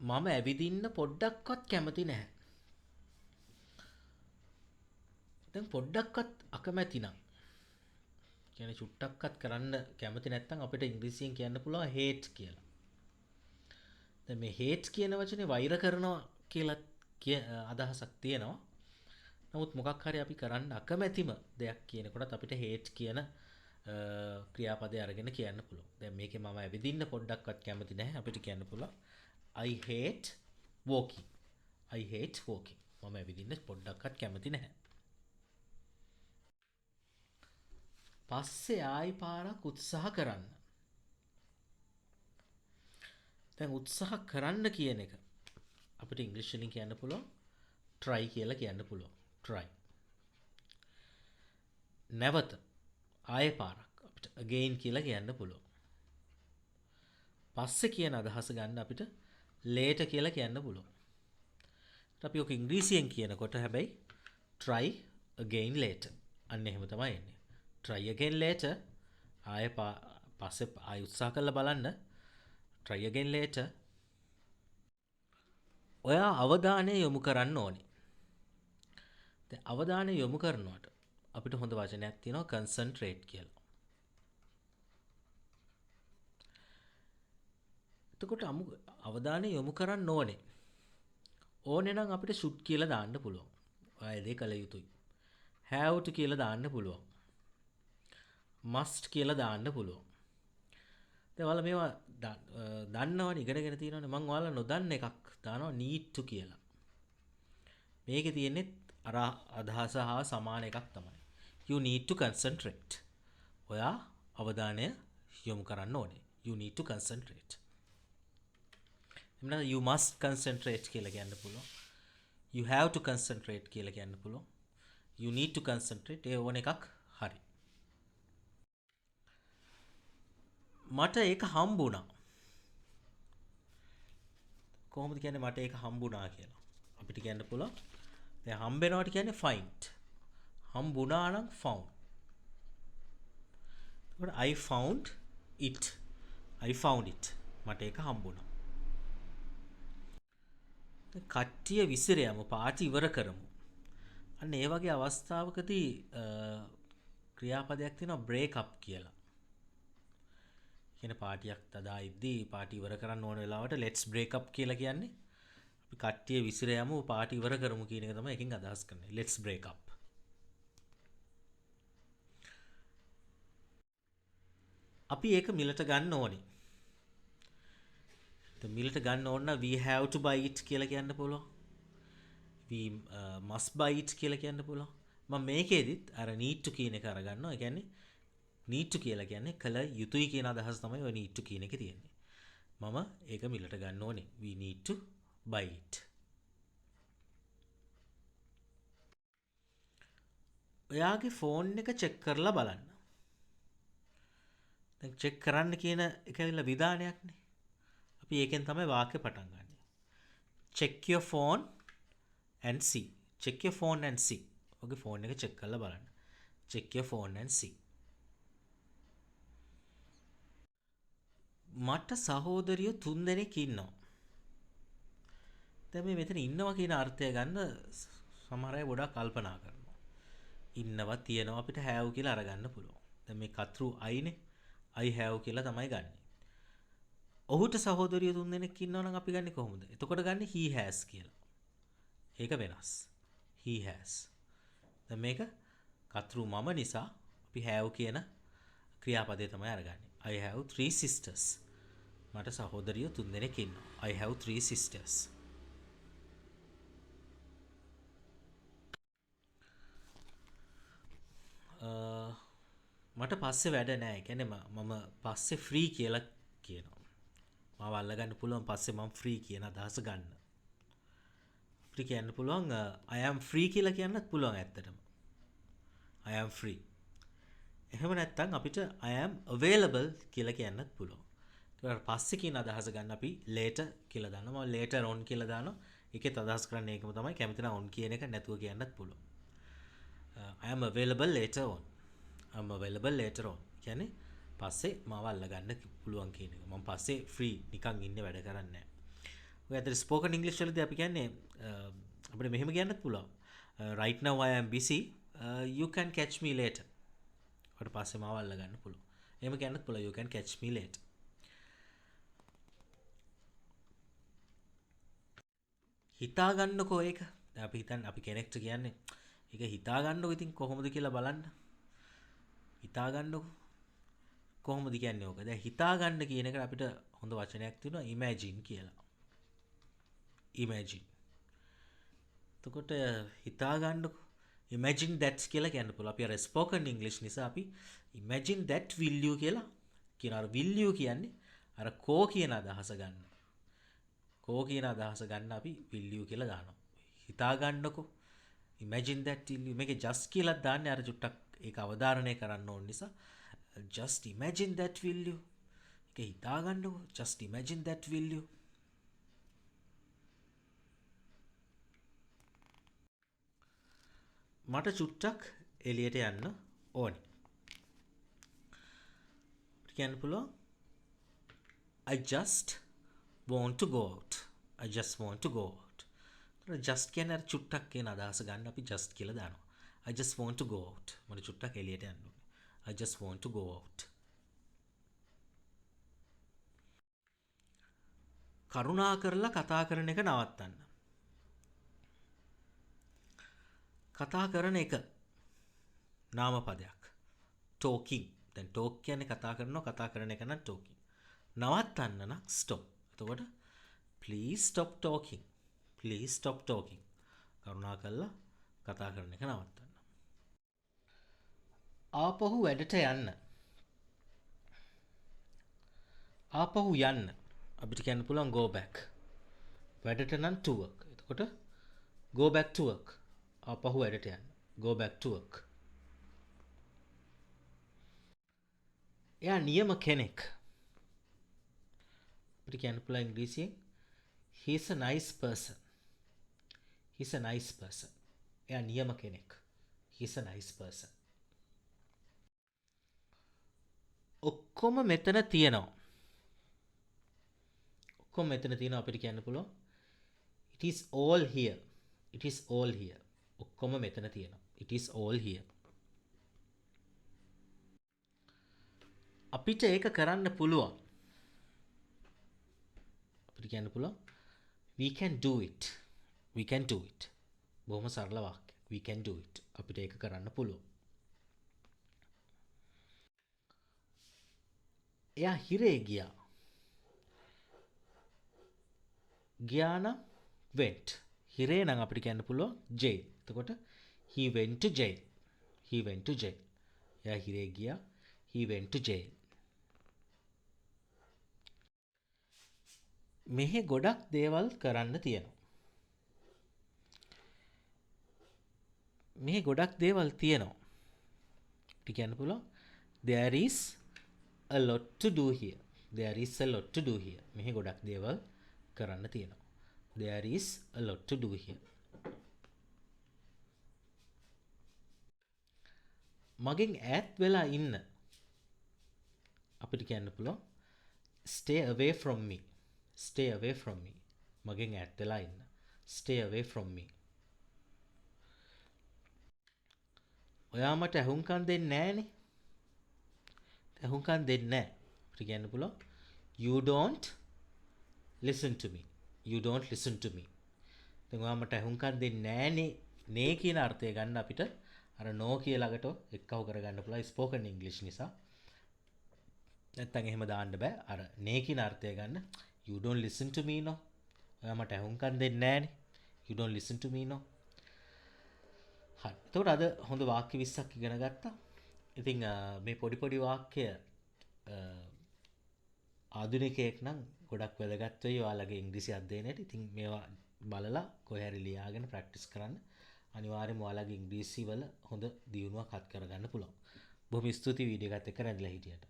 මම ඇවිදින්න පොඩ්ඩක්වත් කැමති නැහැ. දැන් පොඩ්ඩක්වත් අකමැති නම් කියන්නේ චුට්ටක්වත් කරන්න කැමති නැත්නම් අපිට ඉංග්‍රීසියෙන් කියන්න පුළුවන් hate කියලා. දැන් මේ hate කියන වචනේ වෛර කරනවා කියලා අදහසක් තියෙනවා. නමුත් මොකක් හරි අපි කරන්න අකමැතිම දෙයක් කියනකොටත් අපිට hate කියන ක්‍රියාපදේ අරගෙන කියන්න පුළුවන්. දැන් මේකේ මම ඇවිදින්න පොඩ්ඩක්වත් කැමති නැහැ. අපිට කියන්න පුළුවන් I hate walking. I hate walking. මම ඇවිදින්න පොඩ්ඩක්වත් කැමති නැහැ. පස්සේ ආයි පාරක් උත්සාහ කරන්න. දැන් උත්සාහ කරන්න කියන එක අපිට ඉංග්‍රීසි වලින් කියන්න පුළුවන් try කියලා කියන්න පුළුවන්. try. නැවත ආයෙ පාරක් අපිට again කියලා කියන්න පුළුවන්. පස්සේ කියන අදහස ගන්න අපිට later කියලා කියන්න පුළුවන්. අපි ඔක ඉංග්‍රීසියෙන් කියනකොට හැබැයි try again later. අන්න එහෙම තමයි එන්නේ. try again later. ආයෙ පස්සේ ආයෙ උත්සාහ කරලා බලන්න. try again later. ඔයා අවධානය යොමු කරන්න ඕනේ. දැන් අවධානය යොමු කරනකොට අපිට හොඳ වචනයක් තියෙනවා concentrate කියලා. එතකොට අවධානය යොමු කරන්න ඕනේ. ඕනේ නම් අපිට should කියලා දාන්න පුළුවන්. ඔයා ඒ කළ යුතුයි. have to කියලා දාන්න පුළුවන්. must කියලා දාන්න පුළුවන්. දැන් ඔයාලා මේවා දන්නවනේ ඉගෙනගෙන තියෙනවනේ. මම ඔයාලා නොදන්න එකක් දානවා need to කියලා. මේකේ තියෙන්නේ අර අදහස හා සමාන එකක් තමයි. You need to concentrate. ඔයා අවධානය යොමු කරන්න ඕනේ. You need to concentrate. එන්න you must concentrate කියලා කියන්න පුළුවන්. You have to concentrate කියලා කියන්න පුළුවන්. You need to concentrate ඒ ඕන එකක් හරි. මට ඒක හම්බුණා. කොහොමද කියන්නේ මට ඒක හම්බුණා කියලා? අපිට කියන්න පුළුවන් දැන් හම්බෙනවට කියන්නේ find. හම්බුණා නම් found. එතකොට I found it. I found it. මට ඒක හම්බුණා. කට්ටිය විසිරයමු පාටි ඉවර කරමු. අන්න ඒ වගේ අවස්ථාවකදී ක්‍රියාපදයක් තියෙනවා break up කියලා. කියන්නේ පාටියක් තදා ඉද්දී පාටි ඉවර කරන්න ඕන වෙලාවට let's break up කියලා කියන්නේ අපි කට්ටිය විසිරයමු පාටි ඉවර කරමු කියන එක තමයි එකෙන් අදහස් කරන්නේ. let's break up. අපි ඒක මිලට ගන්න ඕනේ. මිලට ගන්න ඕන we have to buy it කියලා කියන්න පුළුවන්. we must buy it කියලා කියන්න පුළුවන්. මම මේකෙදිත් අර need to කියන එක අරගන්නවා. ඒ කියන්නේ need to කියලා කියන්නේ කල යුතුයි කියන අදහස තමයි ඔය need to කියන එකේ තියෙන්නේ. මම ඒක මිලට ගන්න ඕනේ. we need to buy it. ඔයාගේ ෆෝන් එක චෙක් කරලා බලන්න. දැන් චෙක් කරන්න කියන එක ඇවිල්ලා විධානයක්නේ. අපි ඒකෙන් තමයි වාක්‍ය පටන් ගන්න. check your phone and see. check your phone and see. ඔගේ ෆෝන් එක චෙක් කරලා බලන්න. check your phone and see. මට සහෝදරියෝ 3 දෙනෙක් ඉන්නවා. දැන් මේ මෙතන ඉන්නවා කියන අර්ථය ගන්න සමහර අය ගොඩක් කල්පනා කරනවා. ඉන්නවා තියනවා අපිට have කියලා අරගන්න පුළුවන්. දැන් මේ කතෘ I නේ. I have කියලා තමයි ගන්නෙ. ඔහුට සහෝදරියෝ 3 දෙනෙක් ඉන්නවා නම් අපි ගන්නෙ කොහොමද? එතකොට ගන්නෙ he has කියලා. ඒක වෙනස්. he has. දැන් මේක කතෘ මම නිසා අපි have කියන ක්‍රියාපදේ තමයි අරගන්නේ. I have 3 sisters. මට සහෝදරියෝ 3 දෙනෙක් ඉන්නවා. I have 3 sisters. මට පස්සේ වැඩ නැහැ. කියන්නේ මම පස්සේ ෆ්‍රී කියලා කියනවා. මාව අල්ලගන්න පුළුවන් පස්සේ මම ෆ්‍රී කියන අදහස ගන්න. අපිට කියන්න පුළුවන් I am free කියලා කියන්නත් පුළුවන් ඇත්තටම. I am free. එහෙම නැත්නම් අපිට I am available කියලා කියන්නත් පුළුවන්. ඒකට පස්සේ කියන අදහස ගන්න අපි later කියලා දානවා. මම later on කියලා දානවා. ඒකෙත් අදහස් කරන්නේ ඒකම තමයි. කැමති නම් on කියන එක නැතුව කියන්නත් පුළුවන්. I am available later on. I am available later on. කියන්නේ පස්සේ මාව අල්ලගන්න පුළුවන් කියන එක. මම පස්සේ free නිකන් ඉන්නේ වැඩ කරන්නේ නැහැ. ඔය අතර ස්පෝකන් ඉංග්‍රීසි වලදී අපි කියන්නේ අපිට මෙහෙම කියන්නත් පුළුවන්. Right now I am busy. You can catch me later. ඊට පස්සේ මාව අල්ල ගන්න පුළුවන්. එහෙම කියන්නත් පුළුවන්. You can catch me later. හිතා ගන්නකෝ ඒක. දැන් අපි හිතන්නේ අපි කෙනෙක්ට කියන්නේ ඒක හිතා ගන්නකෝ ඉතින් කොහොමද කියලා බලන්න. හිතා ගන්නකෝ. කොහොමද කියන්නේ ඕක? දැන් හිතා ගන්න කියන එකට අපිට හොඳ වචනයක් තියෙනවා imagine කියලා. imagine. එතකොට හිතා ගන්නකෝ. imagine that කියලා කියන්න පුළුවන්. අපි අර spoken english නිසා අපි imagine that will you කියලා කියන අර will you කියන්නේ අර කෝ කියන අදහස ගන්න. කෝ කියන අදහස ගන්න අපි will you කියලා දානවා. හිතා ගන්නකෝ. imagine that will you මේකේ just කියලා දාන්නේ අර චුට්ටක් ඒක අවධාරණය කරන්න ඕන නිසා just imagine that will you. ඒක හිතා ගන්නකෝ. just imagine that will you. මට චුට්ටක් එළියට යන්න ඕනේ. කියන්න පුළුවන් I just want to go out. I just want to go out. just කියන්නේ අර චුට්ටක් කියන අදහස ගන්න අපි just කියලා දානවා. I just want to go out. මට චුට්ටක් එළියට යන්න ඕනේ. I just want to go out. කරුණා කරලා කතා කරන එක නවත්තන්න. කතා කරන එක නාමපදයක්. talking. දැන් talk කියන්නේ කතා කරනවා, කතා කරන එක නම් talking. නවත්තන්න නම් stop. එතකොට please stop talking. Please stop talking. කරුණා කරලා කතා කරන එක නවත්තන්න. ආපහු වැඩට යන්න. ආපහු යන්න. අපිට කියන්න පුළුවන් go back. වැඩට නම් to work. එතකොට go back to work. ආපහු වැඩට යන්න. go back to work. එයා නියම කෙනෙක්. අපිට කියන්න පුළුවන් ඉංග්‍රීසියෙන් he's a nice person. He's a nice person. එයා නියම කෙනෙක්. He's a nice person. ඔක්කොම මෙතන තියෙනවා. ඔක්කොම මෙතන තියෙනවා අපිට කියන්න පුළුවන් it is all here. It is all here. ඔක්කොම මෙතන තියෙනවා. It is all here. අපිට ඒක කරන්න පුළුවන්. අපිට කියන්න පුළුවන් we can do it. We can do it. බොහොම සරල වාක්‍යයක්. We can do it. අපිට ඒක කරන්න පුළුවන්. එයා හිරේ ගියා. ගියා නම් went. හිරේ නම් අපිට කියන්න පුළුවන් jail. එතකොට he went to jail. He went to jail. එයා හිරේ ගියා. He went to jail. මෙහි ගොඩක් දේවල් කරන්න තියෙනවා. මෙහි ගොඩක් දේවල් තියෙනවා. අපිට කියන්න පුළුවන් there is a lot to do here. There is a lot to do here. මෙහි ගොඩක් දේවල් කරන්න තියෙනවා. There is a lot to do here. මගෙන් ඈත් වෙලා ඉන්න. අපිට කියන්න පුළුවන් stay away from me. Stay away from me. මගෙන් ඈත් වෙලා ඉන්න. Stay away from me. ඔයා මට ඇහුම්කන් දෙන්නේ නැහනේ. ඇහුම්කන් දෙන්නේ නැහැ. අපිට කියන්න පුළුවන් you don't listen to me. You don't listen to me. දැන් ඔයා මට ඇහුම්කන් දෙන්නේ නැහනේ. නේ කියන අර්ථය ගන්න අපිට අර no කියලාකට එක්කව කරගන්න පුළුවන් ස්පෝකන් ඉංග්‍රීසි නිසා. නැත්තම් එහෙම දාන්න බෑ. අර නේ කියන අර්ථය ගන්න you don't listen to me no. ඔයා මට ඇහුම්කන් දෙන්නේ නැහනේ. You don't listen to me no. හරි. එතකොට අද හොඳ වාක්‍ය 20ක් ඉගෙන ගත්තා. ඉතින් මේ පොඩි පොඩි වාක්‍ය ආධුනිකයෙක් නම් ගොඩක් වැදගත් වෙයි ඔයාලගේ ඉංග්‍රීසි අධ්‍යයනයේට. ඉතින් මේවා බලලා කොහේ හරි ලියාගෙන ප්‍රැක්ටිස් කරන්න. අනිවාර්යයෙන්ම ඔයාලගේ ඉංග්‍රීසි වල හොඳ දියුණුවක් අත් කරගන්න පුළුවන්. බොහොම ස්තුතියි වීඩියෝ එකත් එක්ක රැඳිලා හිටියට.